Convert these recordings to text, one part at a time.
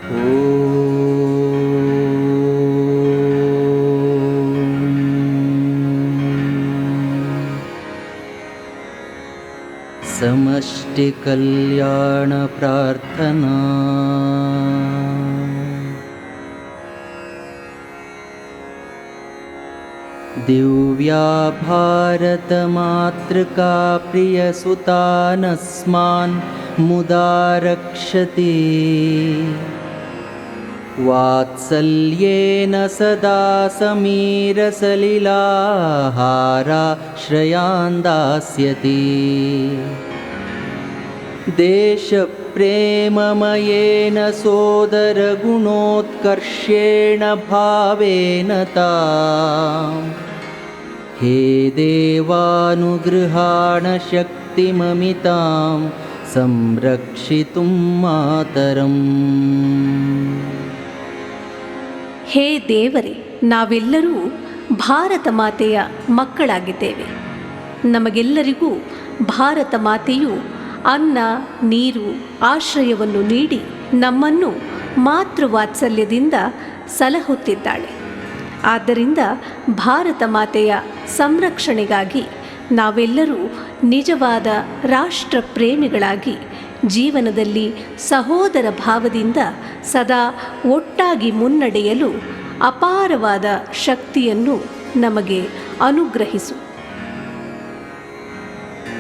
ಸಮಷ್ಟಿ ಕಲ್ಯಾಣ ಪ್ರಾರ್ಥನಾ. ದಿವ್ಯಾ ಭಾರತ ಮಾತೃಕಾ ಪ್ರಿಯಸುತಾನಸ್ಮಾನ್ ಮುದಾ ರಕ್ಷತಿ. ವಾತ್ಸಲ್ಯೇನ ಸದಾ ಸಮೀರಸಲಿಲಾಹಾರಾಶ್ರಯಾನ್ ದಾಸ್ಯತಿ. ದೇಶಪ್ರೇಮಮಯೇನ ಸೋದರಗುಣೋತ್ಕರ್ಷೇಣ ಭಾವೇನ ತಾಂ. ಹೇ ದೇವಾನುಗೃಹಾಣ ಶಕ್ತಿಮಮಿತಾಂ ಸಂರಕ್ಷಿತುಂ ಮಾತರಂ. ಹೇ ದೇವರೇ, ನಾವೆಲ್ಲರೂ ಭಾರತ ಮಾತೆಯ ಮಕ್ಕಳಾಗಿದ್ದೇವೆ. ನಮಗೆಲ್ಲರಿಗೂ ಭಾರತ ಮಾತೆಯು ಅನ್ನ, ನೀರು, ಆಶ್ರಯವನ್ನು ನೀಡಿ ನಮ್ಮನ್ನು ಮಾತೃವಾತ್ಸಲ್ಯದಿಂದ ಸಲಹುತ್ತಿದ್ದಾಳೆ. ಆದ್ದರಿಂದ ಭಾರತ ಮಾತೆಯ ಸಂರಕ್ಷಣೆಗಾಗಿ ನಾವೆಲ್ಲರೂ ನಿಜವಾದ ರಾಷ್ಟ್ರ ಪ್ರೇಮಿಗಳಾಗಿ ಜೀವನದಲ್ಲಿ ಸಹೋದರ ಭಾವದಿಂದ ಸದಾ ಒಟ್ಟಾಗಿ ಮುನ್ನಡೆಯಲು ಅಪಾರವಾದ ಶಕ್ತಿಯನ್ನು ನಮಗೆ ಅನುಗ್ರಹಿಸು.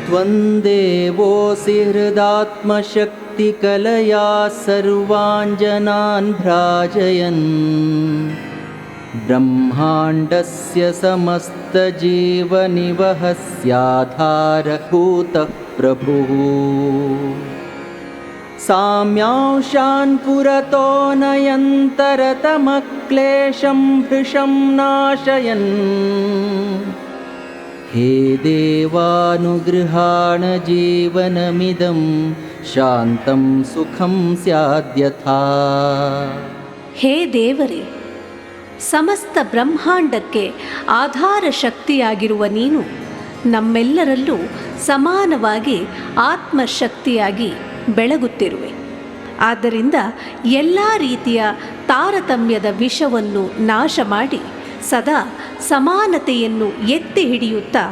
ತ್ವಂದೇವೋಸಿ ಹೃದಾತ್ಮಶಕ್ತಿ ಕಲಯಾ ಸರ್ವಾಂಜನಾನ್ ಭ್ರಾಜಯನ್. ಬ್ರಹ್ಮಾಂಡಸ್ಯ ಸಮಸ್ತ ಜೀವನಿವಹಸ್ಯಾಧಾರಭೂತಃ ಪ್ರಭುಃ. ಸಾಮ್ಯಾಂಶಾನ್ ಪುರತೋ ನಯಂತರತಮಕ್ಲೇಶಂ ಭೃಶಂ ನಾಶಯನ್. ಹೇ ದೇವಾನುಗೃಹಾಣ ಜೀವನಮಿದಂ ಶಾಂತಂ ಸುಖಂ ಸ್ಯಾದ್ಯಥಾ. ಹೇ ದೇವರೇ, ಸಮಸ್ತ ಬ್ರಹ್ಮಾಂಡಕ್ಕೆ ಆಧಾರ ಶಕ್ತಿಯಾಗಿರುವ ನೀನು ನಮ್ಮೆಲ್ಲರಲ್ಲೂ ಸಮಾನವಾಗಿ ಆತ್ಮಶಕ್ತಿಯಾಗಿ ಬೆಳಗುತ್ತಿರುವೆ. ಆದ್ದರಿಂದ ಎಲ್ಲ ರೀತಿಯ ತಾರತಮ್ಯದ ವಿಷವನ್ನು ನಾಶ ಮಾಡಿ ಸದಾ ಸಮಾನತೆಯನ್ನು ಎತ್ತಿ ಹಿಡಿಯುತ್ತಾ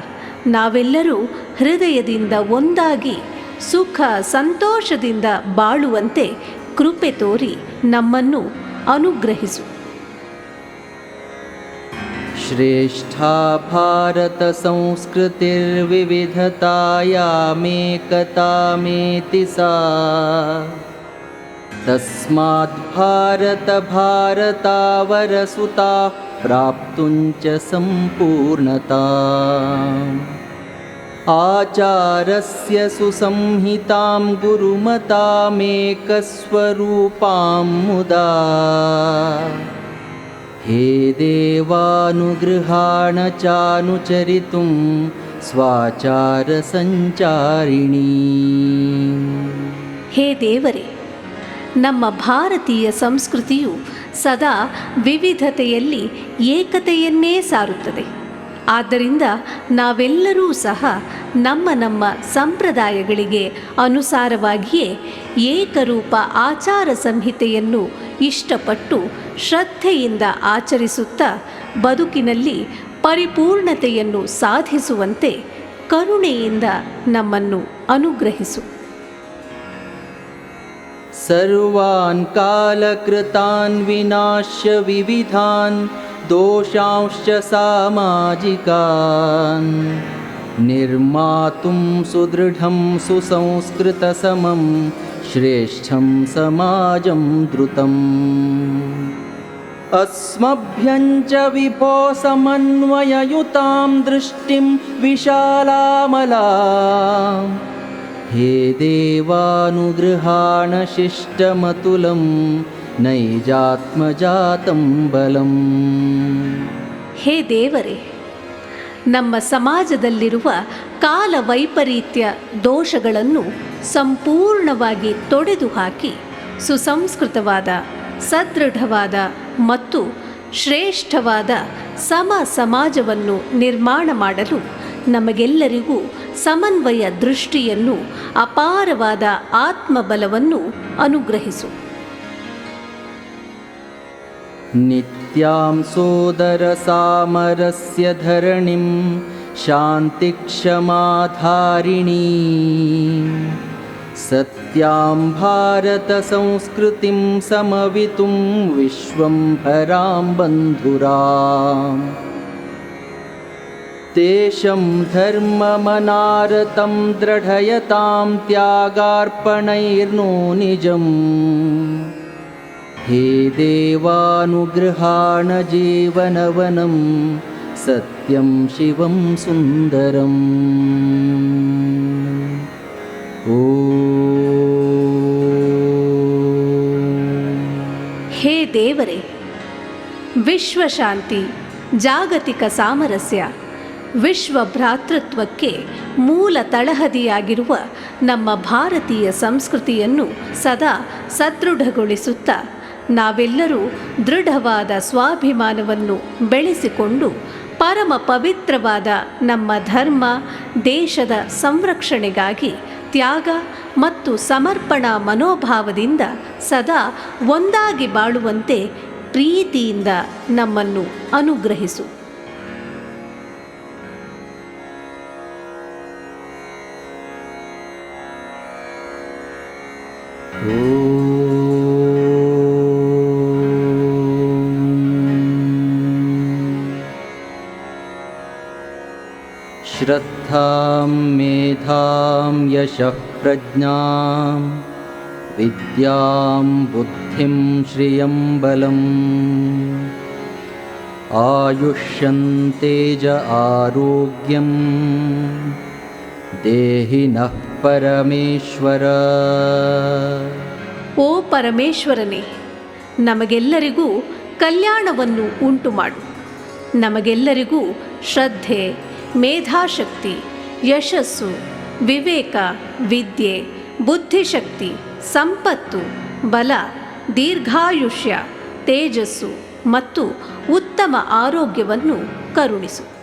ನಾವೆಲ್ಲರೂ ಹೃದಯದಿಂದ ಒಂದಾಗಿ ಸುಖ ಸಂತೋಷದಿಂದ ಬಾಳುವಂತೆ ಕೃಪೆ ತೋರಿ ನಮ್ಮನ್ನು ಅನುಗ್ರಹಿಸು. ಶ್ರೇಷ್ಠಾ ಭಾರತ ಸಂಸ್ಕೃತಿರ್ವಿವಿಧತಾಯಾಮೇಕತಾಮೇತಿ ಸಾ. ತಸ್ಮಾದ್ ಭಾರತ ಭಾರತಾವರಸುತಾ ಪ್ರಾಪ್ತುಂಚ ಸಂಪೂರ್ಣತಾ. ಆಚಾರಸ್ಯ ಸುಸಂಹಿತಾಂ ಗುರುಮತಾಮೇಕಸ್ವರೂಪಾಂ ಮುದಾ. ಹೇ ದೇವಾನುಗೃಹಾಣ ಚಾನುಚರಿತುಂ ಸ್ವಾಚಾರ ಸಂಚಾರಿಣೀ. ಹೇ ದೇವರೇ, ನಮ್ಮ ಭಾರತೀಯ ಸಂಸ್ಕೃತಿಯು ಸದಾ ವಿವಿಧತೆಯಲ್ಲಿ ಏಕತೆಯನ್ನೇ ಸಾರುತ್ತದೆ. ಆದ್ದರಿಂದ ನಾವೆಲ್ಲರೂ ಸಹ ನಮ್ಮ ನಮ್ಮ ಸಂಪ್ರದಾಯಗಳಿಗೆ ಅನುಸಾರವಾಗಿಯೇ ಏಕರೂಪ ಆಚಾರ ಸಂಹಿತೆಯನ್ನು ಇಷ್ಟಪಟ್ಟು ಶ್ರದ್ಧೆಯಿಂದ ಆಚರಿಸುತ್ತಾ ಬದುಕಿನಲ್ಲಿ ಪರಿಪೂರ್ಣತೆಯನ್ನು ಸಾಧಿಸುವಂತೆ ಕರುಣೆಯಿಂದ ನಮ್ಮನ್ನು ಅನುಗ್ರಹಿಸು. ಸರ್ವಾನ್ ಕಾಲಕೃತಾನ್ ವಿನಾಶ್ಯ ವಿವಿಧಾನ್ ದೋಷಾಂಶ್ಚ ಸಾಮಾಜಿಕಾನ್. ನಿರ್ಮಾತುಂ ಸುದೃಢಂ ಸುಸಂಸ್ಕೃತ ಸಮಂ ಶ್ರೇಷ್ಠಂ ಸಮಾಜಂ ಧೃತಂ. ಅಸ್ಮಭ್ಯಂಚ ವಿಭೋ ಸಮನ್ವಯಯುತಾಂ ದೃಷ್ಟಿಂ ವಿಶಾಲಾಮಲಾಂ. ಹೇ ದೇವಾನುಗೃಹಾಣ ಶಿಷ್ಟಮತುಲಂ ನೈಜಾತ್ಮಜಾತಂ ಬಲಂ. ಹೇ ದೇವರೇ, ನಮ್ಮ ಸಮಾಜದಲ್ಲಿರುವ ಕಾಲ ವೈಪರೀತ್ಯ ದೋಷಗಳನ್ನು ಸಂಪೂರ್ಣವಾಗಿ ತೊಡೆದುಹಾಕಿ ಸುಸಂಸ್ಕೃತವಾದ, ಸದೃಢವಾದ ಮತ್ತು ಶ್ರೇಷ್ಠವಾದ ಸಮ ಸಮಾಜವನ್ನು ನಿರ್ಮಾಣ ಮಾಡಲು ನಮಗೆಲ್ಲರಿಗೂ ಸಮನ್ವಯ ದೃಷ್ಟಿಯನ್ನು, ಅಪಾರವಾದ ಆತ್ಮಬಲವನ್ನು ಅನುಗ್ರಹಿಸು. नित्यां सोदरसामरस्य धरणिं शान्तिक्षमाधारिणी सत्यां भारतसंस्कृतिं समवितुं विश्वम्भरां बन्धुराम् तेषं धर्ममनारतं दृढयतां त्यागार्पणैर्नो निजम् हे देवानुगृहाण जीवनवनं सत्यं शिवं सुन्दरम् ಹೇ ದೇವರೇ, ವಿಶ್ವಶಾಂತಿ, ಜಾಗತಿಕ ಸಾಮರಸ್ಯ, ವಿಶ್ವ ಭ್ರಾತೃತ್ವಕ್ಕೆ ಮೂಲ ತಳಹದಿಯಾಗಿರುವ ನಮ್ಮ ಭಾರತೀಯ ಸಂಸ್ಕೃತಿಯನ್ನು ಸದಾ ಸದೃಢಗೊಳಿಸುತ್ತಾ ನಾವೆಲ್ಲರೂ ದೃಢವಾದ ಸ್ವಾಭಿಮಾನವನ್ನು ಬೆಳೆಸಿಕೊಂಡು ಪರಮ ಪವಿತ್ರವಾದ ನಮ್ಮ ಧರ್ಮ, ದೇಶದ ಸಂರಕ್ಷಣೆಗಾಗಿ ತ್ಯಾಗ ಮತ್ತು ಸಮರ್ಪಣಾ ಮನೋಭಾವದಿಂದ ಸದಾ ಒಂದಾಗಿ ಬಾಳುವಂತೆ ಪ್ರೀತಿಯಿಂದ ನಮ್ಮನ್ನು ಅನುಗ್ರಹಿಸು. श्रद्धां मेधां यशः प्रज्ञां विद्यां बुद्धिं श्रियं बलम् आयुष्यन्तेज आरोग्यं देहिनः परमेश्वर. ಓ ಪರಮೇಶ್ವರನೇ, ನಮಗೆಲ್ಲರಿಗೂ ಕಲ್ಯಾಣವನ್ನು ಉಂಟು ಮಾಡು. ನಮಗೆಲ್ಲರಿಗೂ ಶ್ರದ್ಧೆ, ಮೇಧಾಶಕ್ತಿ, ಯಶಸ್ಸು, ವಿವೇಕ, ವಿದ್ಯೆ, ಬುದ್ಧಿಶಕ್ತಿ, ಸಂಪತ್ತು, ಬಲ, ದೀರ್ಘಾಯುಷ್ಯ, ತೇಜಸ್ಸು ಮತ್ತು ಉತ್ತಮ ಆರೋಗ್ಯವನ್ನು ಕರುಣಿಸು.